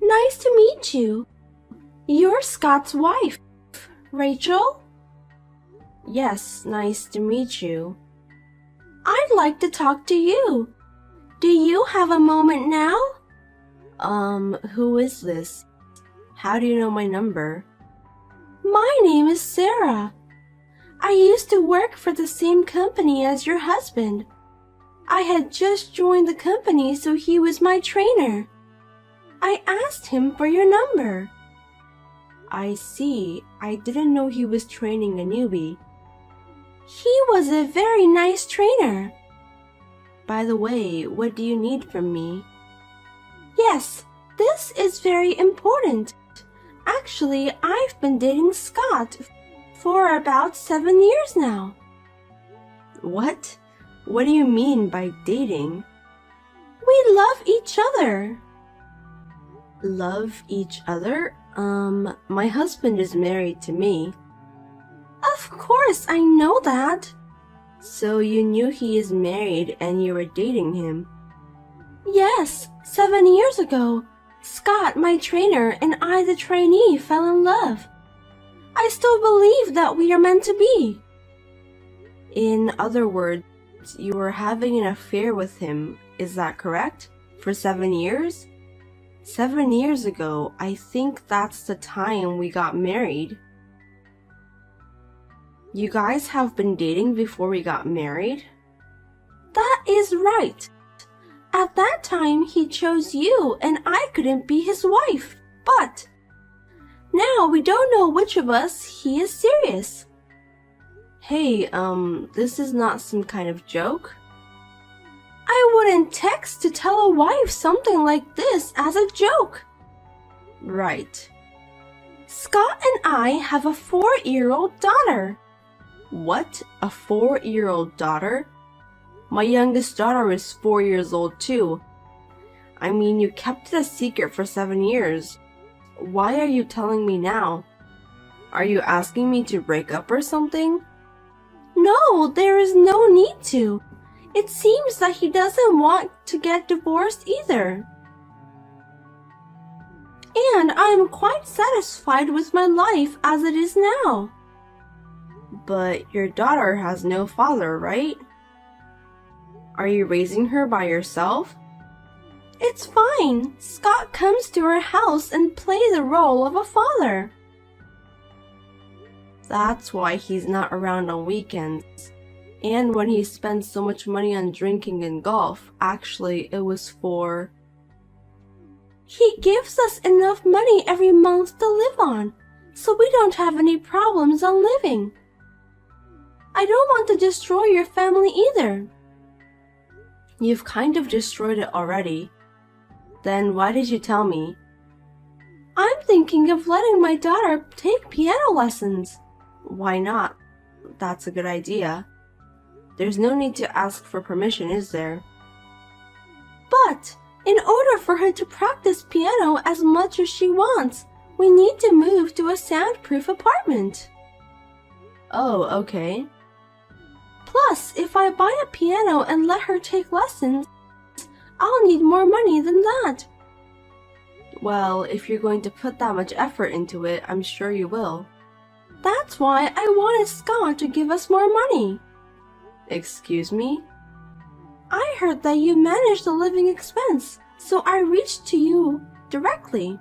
Nice to meet you. You're Scott's wife, Rachel? Yes, nice to meet you. I'd like to talk to you. Do you have a moment now? Who is this? How do you know my number? My name is Sarah. I used to work for the same company as your husband. I had just joined the company, so he was my trainer. I asked him for your number. I see. I didn't know he was training a newbie. He was a very nice trainer. By the way, what do you need from me? Yes, this is very important. Actually, I've been dating Scott for about 7 years now. What? What do you mean by dating? We love each other. Love each other? My husband is married to me. Of course, I know that. So you knew he is married and you were dating him? Yes, 7 years ago, Scott, my trainer, and I, the trainee, fell in love. I still believe that we are meant to be. In other words, you were having an affair with him, is that correct? For 7 years? 7 years ago, I think that's the time we got married. You guys have been dating before we got married? That is right. At that time, he chose you and I couldn't be his wife, but now we don't know which of us he is serious. Hey, this is not some kind of joke? I wouldn't text to tell a wife something like this as a joke. Right. Scott and I have a 4-year-old daughter. What? A 4-year-old daughter? My youngest daughter is 4 years old too. I mean, you kept it a secret for 7 years. Why are you telling me now? Are you asking me to break up or something? No, there is no need to. It seems that he doesn't want to get divorced either. And I am quite satisfied with my life as it is now. But your daughter has no father, right? Are you raising her by yourself? It's fine. Scott comes to our house and plays the role of a father. That's why he's not around on weekends. And when he spends so much money on drinking and golf, actually it was for... He gives us enough money every month to live on, so we don't have any problems on living. I don't want to destroy your family either. You've kind of destroyed it already. Then why did you tell me? I'm thinking of letting my daughter take piano lessons. Why not? That's a good idea. There's no need to ask for permission, is there? But in order for her to practice piano as much as she wants, we need to move to a soundproof apartment. Oh, okay. Plus, if I buy a piano and let her take lessons, I'll need more money than that. Well, if you're going to put that much effort into it, I'm sure you will. That's why I wanted Scott to give us more money. Excuse me? I heard that you manage the living expense, so I reached to you directly.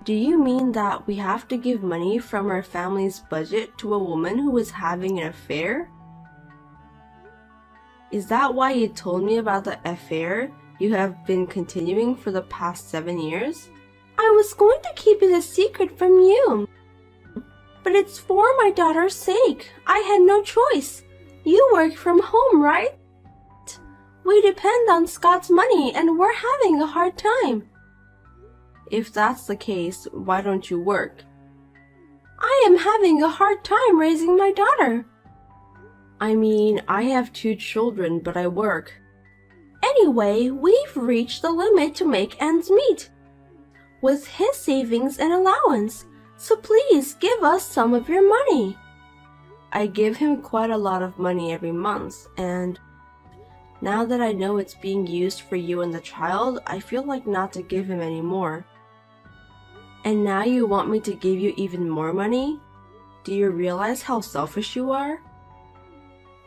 Do you mean that we have to give money from our family's budget to a woman who is having an affair? Is that why you told me about the affair you have been continuing for the past 7 years? I was going to keep it a secret from you, but it's for my daughter's sake. I had no choice. You work from home, right? We depend on Scott's money and we're having a hard time. If that's the case, why don't you work? I am having a hard time raising my daughter. I mean, I have 2 children, but I work. Anyway, we've reached the limit to make ends meet with his savings and allowance, so please give us some of your money. I give him quite a lot of money every month, and Now that I know it's being used for you and the child, I feel like not to give him any more. And now you want me to give you even more money? Do you realize how selfish you are?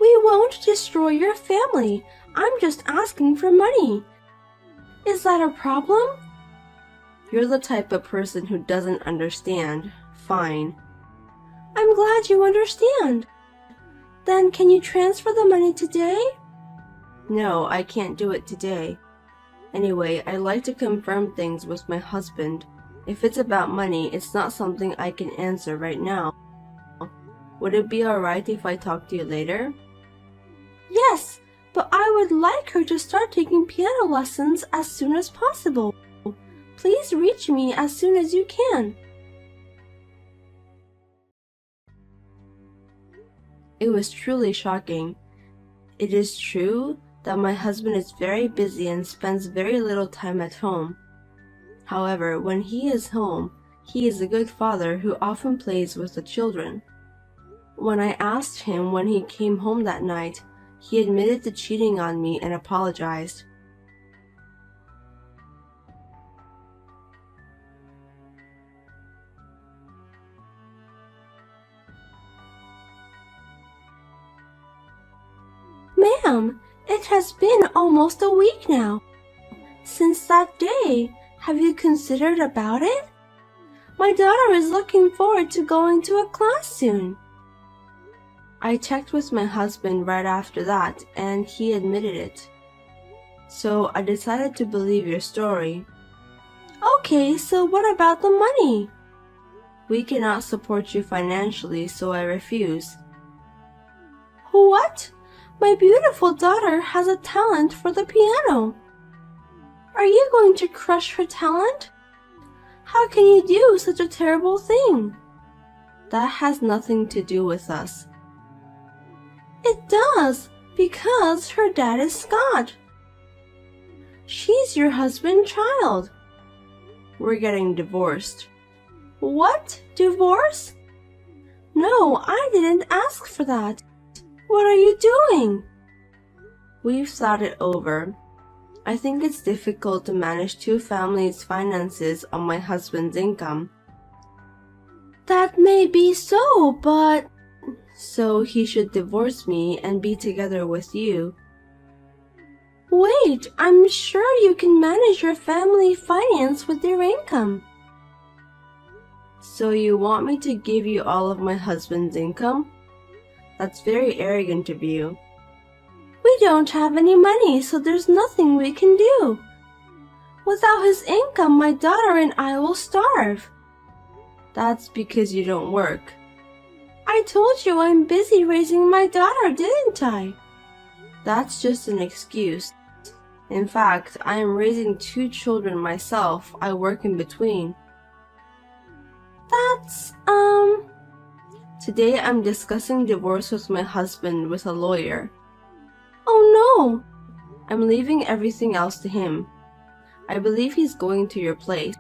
We won't destroy your family. I'm just asking for money. Is that a problem? You're the type of person who doesn't understand. Fine. I'm glad you understand. Then can you transfer the money today? No, I can't do it today. Anyway, I like to confirm things with my husband. If it's about money, it's not something I can answer right now. Would it be alright if I talk to you later? Yes, but I would like her to start taking piano lessons as soon as possible. Please reach me as soon as you can. It was truly shocking. It is true that my husband is very busy and spends very little time at home. However, when he is home, he is a good father who often plays with the children. When I asked him when he came home that night, he admitted to cheating on me and apologized. Ma'am, it has been almost a week now. Since that day, have you considered about it? My daughter is looking forward to going to a class soon. I checked with my husband right after that, and he admitted it. So I decided to believe your story. Okay, so what about the money? We cannot support you financially, so I refuse. What? My beautiful daughter has a talent for the piano. Are you going to crush her talent? How can you do such a terrible thing? That has nothing to do with us. It does, because her dad is Scott. She's your husband's child. We're getting divorced. What? Divorce? No, I didn't ask for that. What are you doing? We've thought it over. I think it's difficult to manage two families' finances on my husband's income. That may be so, but... So he should divorce me and be together with you. Wait, I'm sure you can manage your family finance with your income. So you want me to give you all of my husband's income? That's very arrogant of you. We don't have any money, so there's nothing we can do. Without his income, my daughter and I will starve. That's because you don't work. I told you I'm busy raising my daughter, didn't I? That's just an excuse. In fact, I am raising 2 children myself. I work in between. That's, Today I'm discussing divorce with my husband with a lawyer. Oh no! I'm leaving everything else to him. I believe he's going to your place.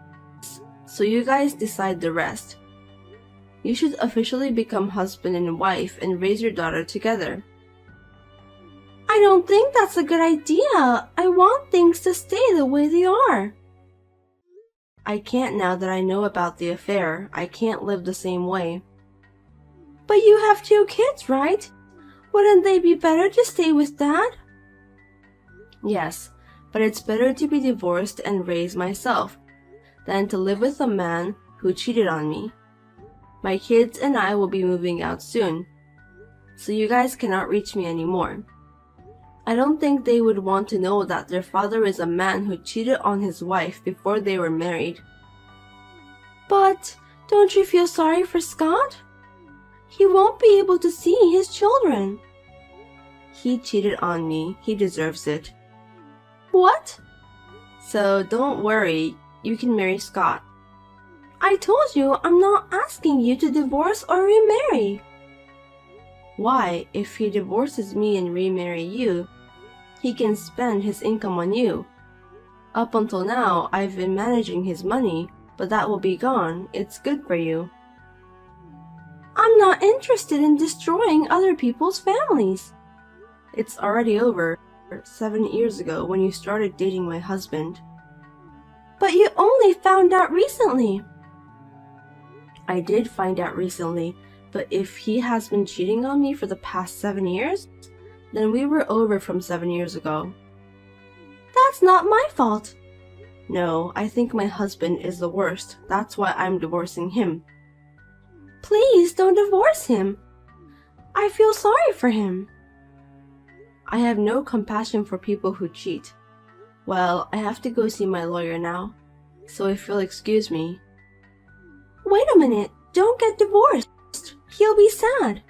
So you guys decide the rest. You should officially become husband and wife and raise your daughter together. I don't think that's a good idea. I want things to stay the way they are. I can't now that I know about the affair. I can't live the same way. But you have 2 kids, right? Wouldn't they be better to stay with Dad? Yes, but it's better to be divorced and raise myself than to live with a man who cheated on me. My kids and I will be moving out soon, so you guys cannot reach me anymore. I don't think they would want to know that their father is a man who cheated on his wife before they were married. But don't you feel sorry for Scott? He won't be able to see his children. He cheated on me. He deserves it. What? So don't worry. You can marry Scott. I told you I'm not asking you to divorce or remarry. Why? If he divorces me and remarry you, he can spend his income on you. Up until now, I've been managing his money, but that will be gone. It's good for you. I'm not interested in destroying other people's families. It's already over. 7 years ago when you started dating my husband. But you only found out recently. I did find out recently, but if he has been cheating on me for the past 7 years, then we were over from 7 years ago. That's not my fault. No, I think my husband is the worst. That's why I'm divorcing him. Please don't divorce him. I feel sorry for him. I have no compassion for people who cheat. Well, I have to go see my lawyer now, so if you'll excuse me. Wait a minute, don't get divorced. He'll be sad.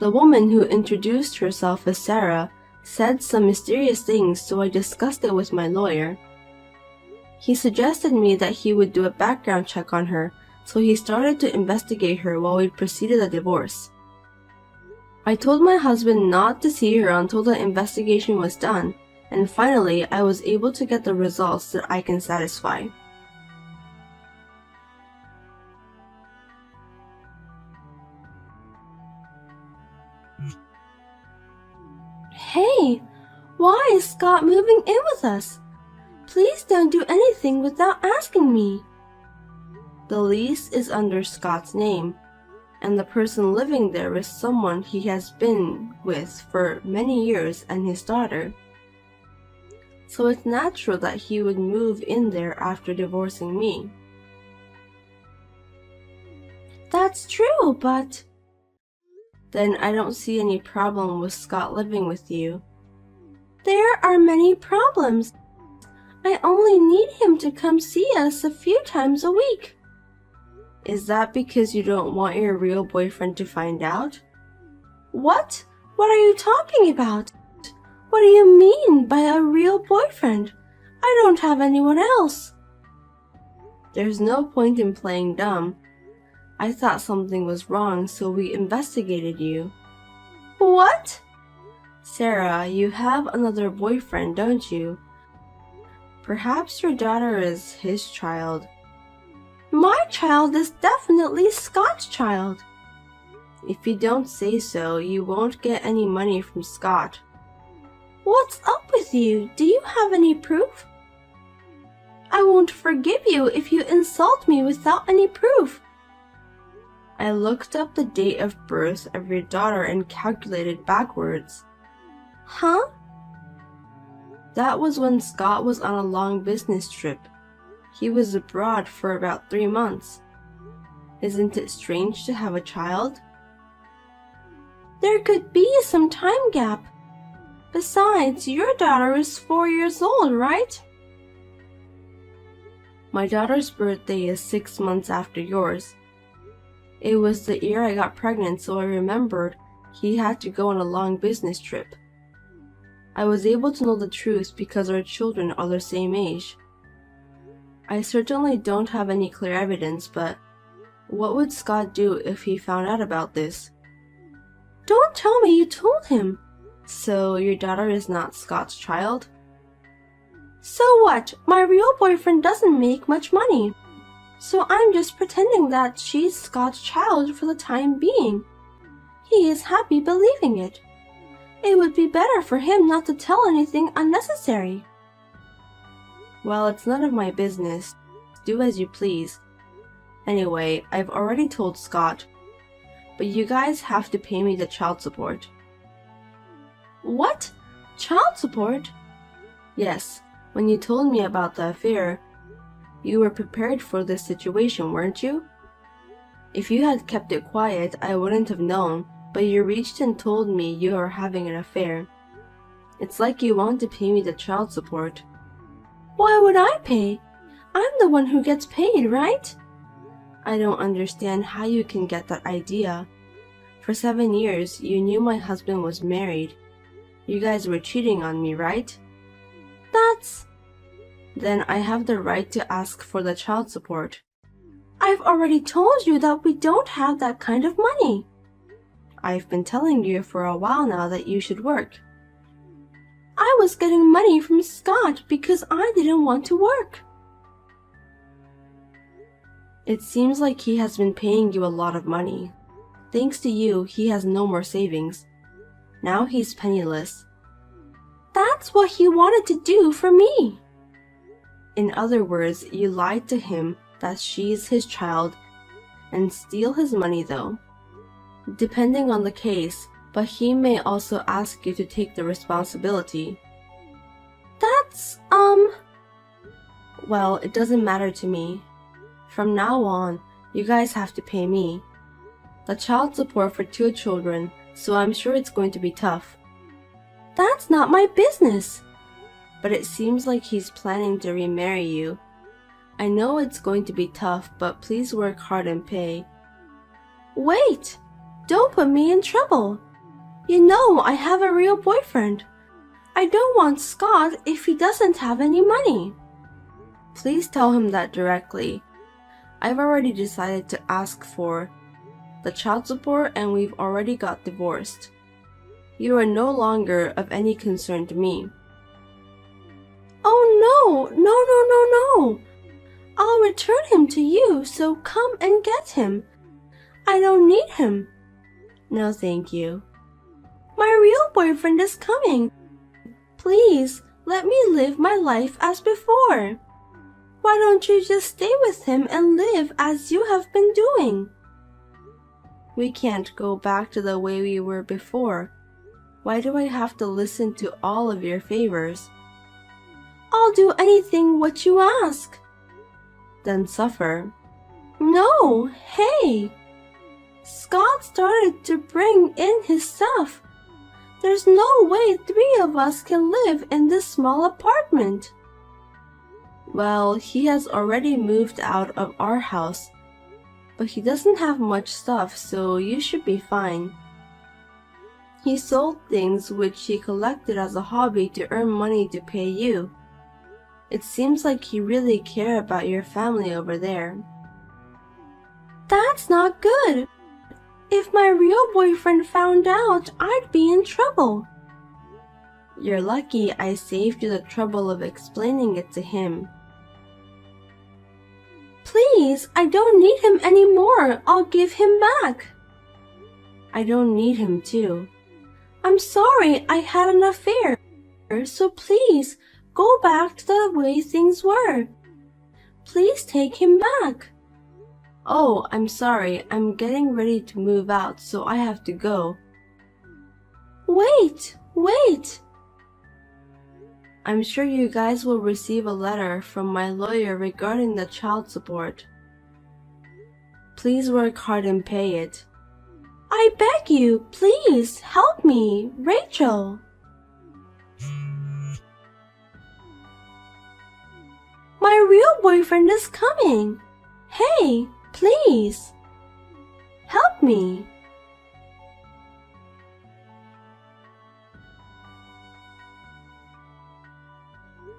The woman who introduced herself as Sarah said some mysterious things, so I discussed it with my lawyer. He suggested me that he would do a background check on her, so he started to investigate her while we proceeded a divorce. I told my husband not to see her until the investigation was done, and finally I was able to get the results that I can satisfy. Hey, why is Scott moving in with us? Please don't do anything without asking me. The lease is under Scott's name, and the person living there is someone he has been with for many years and his daughter. So it's natural that he would move in there after divorcing me. That's true, but... Then I don't see any problem with Scott living with you. There are many problems. I only need him to come see us a few times a week. Is that because you don't want your real boyfriend to find out? What? What are you talking about? What do you mean by a real boyfriend? I don't have anyone else. There's no point in playing dumb. I thought something was wrong, so we investigated you. What? Sarah, you have another boyfriend, don't you? Perhaps your daughter is his child. My child is definitely Scott's child. If you don't say so, you won't get any money from Scott. What's up with you? Do you have any proof? I won't forgive you if you insult me without any proof. I looked up the date of birth of your daughter and calculated backwards. Huh? That was when Scott was on a long business trip. He was abroad for about 3 months. Isn't it strange to have a child? There could be some time gap. Besides, your daughter is 4 years old, right? My daughter's birthday is 6 months after yours. It was the year I got pregnant, so I remembered he had to go on a long business trip. I was able to know the truth because our children are the same age. I certainly don't have any clear evidence, but what would Scott do if he found out about this? Don't tell me you told him. So your daughter is not Scott's child? So what? My real boyfriend doesn't make much money. So I'm just pretending that she's Scott's child for the time being. He is happy believing it. It would be better for him not to tell anything unnecessary. Well, it's none of my business. Do as you please. Anyway, I've already told Scott. But you guys have to pay me the child support. What? Child support? Yes, when you told me about the affair, you were prepared for this situation, weren't you? If you had kept it quiet, I wouldn't have known, but you reached and told me you are having an affair. It's like you want to pay me the child support. Why would I pay? I'm the one who gets paid, right? I don't understand how you can get that idea. For 7 years, you knew my husband was married. You guys were cheating on me, right? That's... Then I have the right to ask for the child support. I've already told you that we don't have that kind of money. I've been telling you for a while now that you should work. I was getting money from Scott because I didn't want to work. It seems like he has been paying you a lot of money. Thanks to you, he has no more savings. Now he's penniless. That's what he wanted to do for me. In other words, you lied to him that she's his child and steal his money though. Depending on the case, but he may also ask you to take the responsibility. That's, Well, it doesn't matter to me. From now on, you guys have to pay me. The child support for 2 children, so I'm sure it's going to be tough. That's not my business. But it seems like he's planning to remarry you. I know it's going to be tough, but please work hard and pay. Wait! Don't put me in trouble. You know I have a real boyfriend. I don't want Scott if he doesn't have any money. Please tell him that directly. I've already decided to ask for the child support and we've already got divorced. You are no longer of any concern to me. Oh no. I'll return him to you, so come and get him. I don't need him. No, thank you. My real boyfriend is coming. Please, let me live my life as before. Why don't you just stay with him and live as you have been doing? We can't go back to the way we were before. Why do I have to listen to all of your favors? I'll do anything what you ask. Then suffer. No, hey! Scott started to bring in his stuff. There's no way 3 of us can live in this small apartment. Well, he has already moved out of our house, but he doesn't have much stuff, so you should be fine. He sold things which he collected as a hobby to earn money to pay you. It seems like he really cared about your family over there. That's not good. If my real boyfriend found out, I'd be in trouble. You're lucky I saved you the trouble of explaining it to him. Please, I don't need him anymore. I'll give him back. I don't need him too. I'm sorry I had an affair, so please go back to the way things were. Please take him back. Oh, I'm sorry. I'm getting ready to move out, so I have to go. Wait. I'm sure you guys will receive a letter from my lawyer regarding the child support. Please work hard and pay it. I beg you, please help me, Rachel. My real boyfriend is coming. Hey, please help me.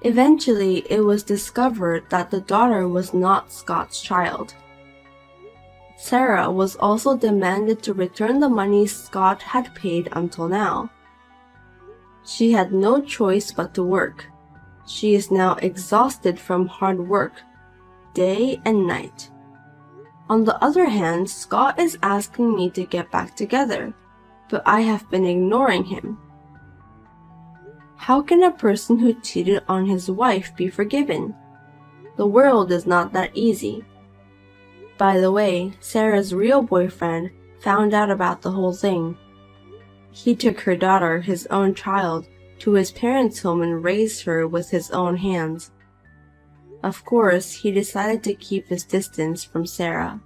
Eventually, it was discovered that the daughter was not Scott's child. Sarah was also demanded to return the money Scott had paid until now. She had no choice but to work. She is now exhausted from hard work, day and night. On the other hand, Scott is asking me to get back together, but I have been ignoring him. How can a person who cheated on his wife be forgiven? The world is not that easy. By the way, Sarah's real boyfriend found out about the whole thing. He took her daughter, his own child, to his parents' home and raised her with his own hands. Of course, he decided to keep his distance from Sarah.